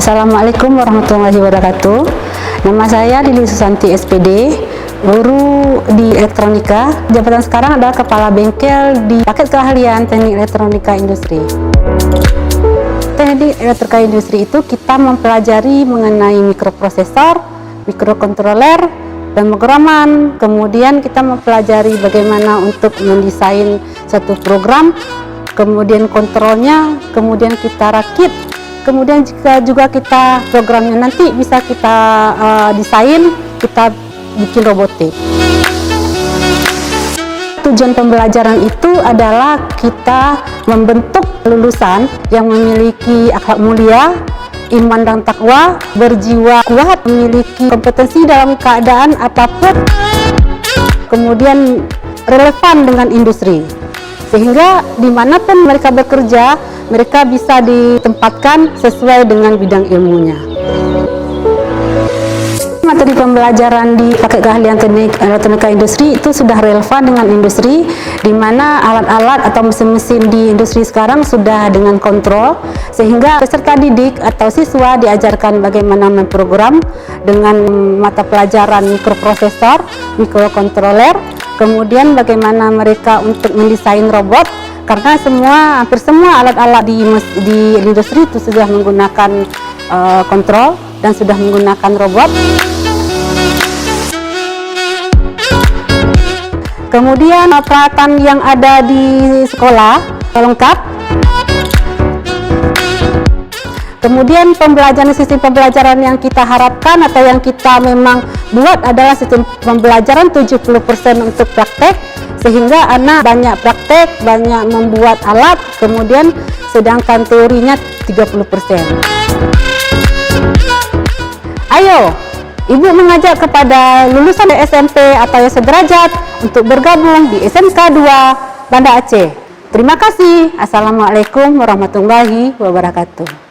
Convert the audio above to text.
Assalamualaikum warahmatullahi wabarakatuh. Nama saya Lili Susanti SPD, guru di elektronika. Jabatan sekarang adalah kepala bengkel di paket keahlian teknik elektronika industri. Teknik elektronika industri itu kita mempelajari mengenai mikroprosesor, mikrokontroler, pemrograman. Kemudian kita mempelajari bagaimana untuk mendesain satu program, kemudian kontrolnya, kemudian kita rakit. Kemudian jika juga kita programnya nanti bisa kita desain, kita bikin robotik. Tujuan pembelajaran itu adalah kita membentuk lulusan yang memiliki akhlak mulia, iman dan takwa, berjiwa kuat, memiliki kompetensi dalam keadaan apapun, kemudian relevan dengan industri. Sehingga dimanapun mereka bekerja, mereka bisa ditempatkan sesuai dengan bidang ilmunya. Materi pembelajaran di paket keahlian teknik elektronika industri itu sudah relevan dengan industri, di mana alat-alat atau mesin-mesin di industri sekarang sudah dengan kontrol, sehingga peserta didik atau siswa diajarkan bagaimana memprogram dengan mata pelajaran mikroprosesor, mikrokontroler, kemudian bagaimana mereka untuk mendesain robot, karena hampir semua alat-alat di industri itu sudah menggunakan kontrol dan sudah menggunakan robot. Kemudian peralatan yang ada di sekolah lengkap. Kemudian sistem pembelajaran yang kita harapkan atau yang kita memang buat adalah sistem pembelajaran 70% untuk praktek, sehingga anak banyak praktek, banyak membuat alat, kemudian sedangkan teorinya 30%. Ayo, Ibu mengajak kepada lulusan SMP atau yang sederajat untuk bergabung di SMK 2 Banda Aceh. Terima kasih. Assalamualaikum warahmatullahi wabarakatuh.